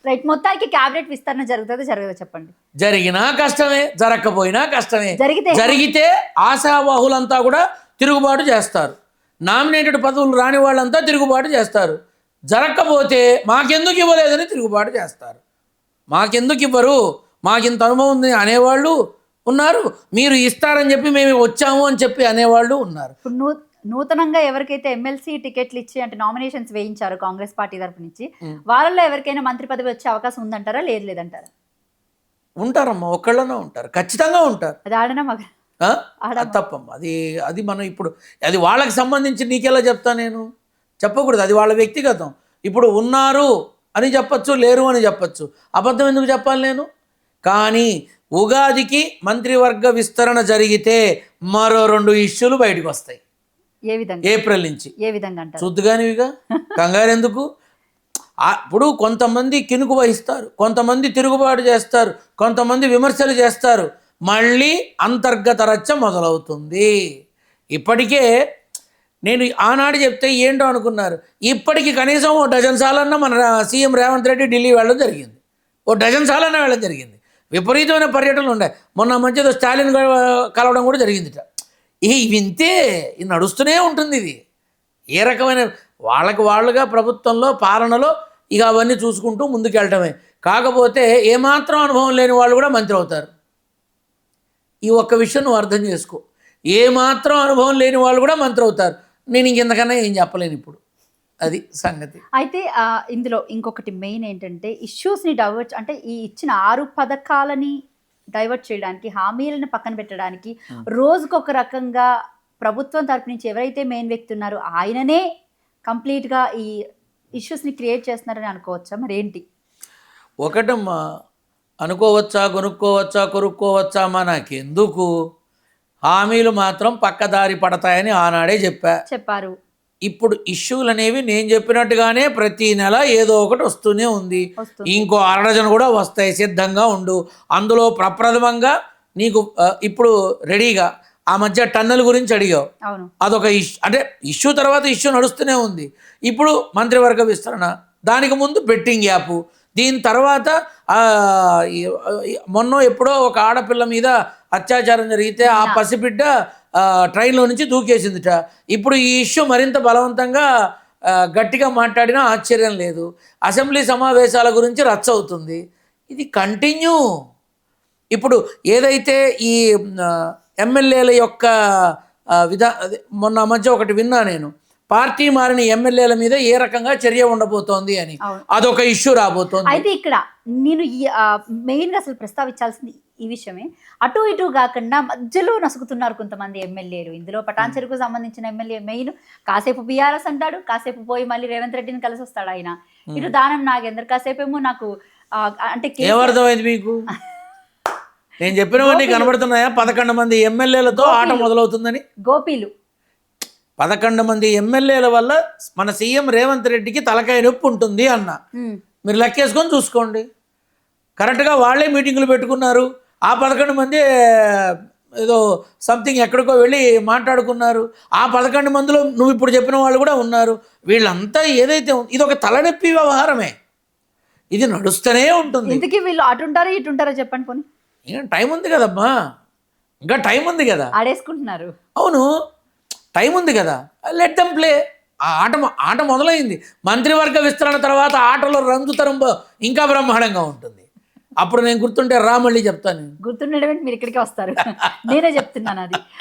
Right. మొత్తానికి cabinet విస్తరణ జరుగుతుందో జరగదో చెప్పండి. జరిగినా కష్టమే, జరగకపోయినా కష్టమే. జరిగితే జరిగితే ఆశావాహులంతా కూడా తిరుగుబాటు చేస్తారు, నామినేటెడ్ పదవులు రాని వాళ్ళంతా తిరుగుబాటు చేస్తారు. జరగకపోతే మాకెందుకు ఇవ్వలేదని తిరుగుబాటు చేస్తారు. మాకెందుకు ఇవ్వరు, మాకింత అనుభవం ఉంది అనేవాళ్ళు ఉన్నారు, మీరు ఇస్తారని చెప్పి మేము వచ్చాము అని చెప్పి అనేవాళ్ళు ఉన్నారు. ఇప్పుడు నూతనంగా ఎవరికైతే ఎమ్మెల్సీ టికెట్లు ఇచ్చి అంటే నామినేషన్స్ వేయించారు కాంగ్రెస్ పార్టీ తరపు నుంచి, వాళ్ళలో ఎవరికైనా మంత్రి పదవి వచ్చే అవకాశం ఉందంటారా, లేదంటారా? ఉంటారమ్మా, ఒక్కళ్ళనే ఉంటారు, ఖచ్చితంగా ఉంటారు. అది ఆడనా మగ తప్పమ్మా, అది మనం ఇప్పుడు అది వాళ్ళకి సంబంధించి నీకెలా చెప్తా, నేను చెప్పకూడదు, అది వాళ్ళ వ్యక్తిగతం. ఇప్పుడు ఉన్నారు అని చెప్పచ్చు, లేరు అని చెప్పచ్చు, అబద్ధం ఎందుకు చెప్పాలి నేను? కానీ ఉగాదికి మంత్రివర్గ విస్తరణ జరిగితే మరో 2 ఇష్యూలు బయటకు వస్తాయి. ఏ విధంగా? ఏప్రిల్ నుంచి. ఏ విధంగా అంటారు? చూద్దుగానివిగా, కంగారు ఎందుకు? ఇప్పుడు కొంతమంది కినుకు వహిస్తారు, కొంతమంది తిరుగుబాటు చేస్తారు, కొంతమంది విమర్శలు చేస్తారు, మళ్ళీ అంతర్గత రచ్చ మొదలవుతుంది. ఇప్పటికే నేను ఆనాడు చెప్తే ఏంటో అనుకున్నారు, ఇప్పటికి కనీసం 1 డజన్ సార్లన్నా మన సీఎం రేవంత్ రెడ్డి ఢిల్లీ వెళ్ళడం జరిగింది, 1 డజన్ సార్లన్నా వెళ్ళడం జరిగింది. విపరీతమైన పర్యటనలు ఉన్నాయి. మొన్న మధ్యలో స్టాలిన్ కలవడం కూడా జరిగిందిట. వింతే, ఇది నడుస్తూనే ఉంటుంది. ఇది ఏ రకమైన వాళ్ళుగా ప్రభుత్వంలో పాలనలో ఇక అవన్నీ చూసుకుంటూ ముందుకెళ్ళటమే. కాకపోతే ఏమాత్రం అనుభవం లేని వాళ్ళు కూడా మంత్రి అవుతారు. ఈ ఒక్క విషయం నువ్వు అర్థం చేసుకో, ఏమాత్రం అనుభవం లేని వాళ్ళు కూడా మంత్రి అవుతారు. నేను ఇంకెంతకన్నా ఏం చెప్పలేను ఇప్పుడు, అది సంగతి. అయితే ఇందులో ఇంకొకటి మెయిన్ ఏంటంటే ఇష్యూస్ని డైవర్ట్, అంటే ఈ ఇచ్చిన 6 పథకాలని డైవర్ట్ చేయడానికి, హామీలను పక్కన పెట్టడానికి రోజుకొక రకంగా ప్రభుత్వం తరపు నుంచి ఎవరైతే మెయిన్ వ్యక్తి ఉన్నారో ఆయననే కంప్లీట్గా ఈ ఇష్యూస్ని క్రియేట్ చేస్తున్నారని అనుకోవచ్చా? మరి ఏంటి? ఒకటమ్మా, అనుకోవచ్చా, కొనుక్కోవచ్చా నాకెందుకు, హామీలు మాత్రం పక్కదారి పడతాయని ఆనాడే చెప్పారు. ఇప్పుడు ఇష్యూలు అనేవి నేను చెప్పినట్టుగానే ప్రతి నెల ఏదో ఒకటి వస్తూనే ఉంది. ఇంకో 1/2 డజన్ కూడా వస్తాయి, సిద్ధంగా ఉండు. అందులో ప్రప్రథమంగా నీకు ఇప్పుడు రెడీగా ఆ మధ్య టన్నెల్ గురించి అడిగావు, అదొక ఇష్యూ. అంటే ఇష్యూ తర్వాత ఇష్యూ నడుస్తూనే ఉంది. ఇప్పుడు మంత్రివర్గ విస్తరణ, దానికి ముందు బెట్టింగ్ యాప్, దీని తర్వాత మొన్న ఎప్పుడో ఒక ఆడపిల్ల మీద అత్యాచారం జరిగితే ఆ పసిబిడ్డ ట్రైన్లో నుంచి దూకేసిందిట. ఇప్పుడు ఈ ఇష్యూ మరింత బలవంతంగా గట్టిగా మాట్లాడినా ఆశ్చర్యం లేదు. అసెంబ్లీ సమావేశాల గురించి రచ్చ అవుతుంది. ఇది కంటిన్యూ. ఇప్పుడు ఏదైతే ఈ ఎమ్మెల్యేల యొక్క మొన్న మధ్య ఒకటి విన్నా నేను, పార్టీ మారిన ఎమ్మెల్యేల మీద ఏ రకంగా చర్య ఉండబోతోంది అని, అదొక ఇష్యూ రాబోతోంది. అయితే ఇక్కడ నేను మెయిన్గా అసలు ప్రస్తావించాల్సింది ఈ విషయమే. అటు ఇటు కాకుండా మధ్యలో నసుకుతున్నారు కొంతమంది ఎమ్మెల్యేలు. ఇందులో పటాన్ చెరుకు సంబంధించిన ఎమ్మెల్యే మెయిన్ కాసేపు బీఆర్ఎస్ అంటాడు, కాసేపు పోయి మళ్ళీ రేవంత్ రెడ్డిని కలిసి వస్తాడు ఆయన. ఇటు దానం నాగేందర్, కాసేపు ఏమో నాకు అంటే ఏమర్థమైంది మీకు? నేను చెప్పినవన్నీ కనబడుతున్నాయా? 11 మంది ఎమ్మెల్యేలతో ఆట మొదలవుతుందని. గోపీలు 11 మంది ఎమ్మెల్యేల వల్ల మన సీఎం రేవంత్ రెడ్డికి తలకాయ నొప్పి ఉంటుంది అన్న. మీరు లెక్కేసుకొని చూసుకోండి. కరెక్ట్గా వాళ్ళే మీటింగులు పెట్టుకున్నారు. ఆ 11 మంది ఏదో సంథింగ్ ఎక్కడికో వెళ్ళి మాట్లాడుకున్నారు. ఆ 11 మందిలో నువ్వు ఇప్పుడు చెప్పిన వాళ్ళు కూడా ఉన్నారు. వీళ్ళంతా ఏదైతే ఇది ఒక తలనొప్పి వ్యవహారమే, ఇది నడుస్తూనే ఉంటుంది. ఇంతకీ వీళ్ళు అటుంటారా ఇటుంటారా చెప్పండి పోనీ. ఇంకా టైం ఉంది కదమ్మా, ఇంకా టైం ఉంది కదా. ఆడేసుకుంటున్నారు. అవును, టైం ఉంది కదా, లెట్ దెమ్ ప్లే. ఆ ఆట మొదలైంది. మంత్రివర్గ విస్తరణ తర్వాత ఆటలో రంగుతరం ఇంకా బ్రహ్మాండంగా ఉంటుంది. అప్పుడు నేను గుర్తుంటే మళ్ళీ చెప్తాను. గుర్తుండడం మీరు ఇక్కడికి వస్తారు, నేనే చెప్తున్నాను అది.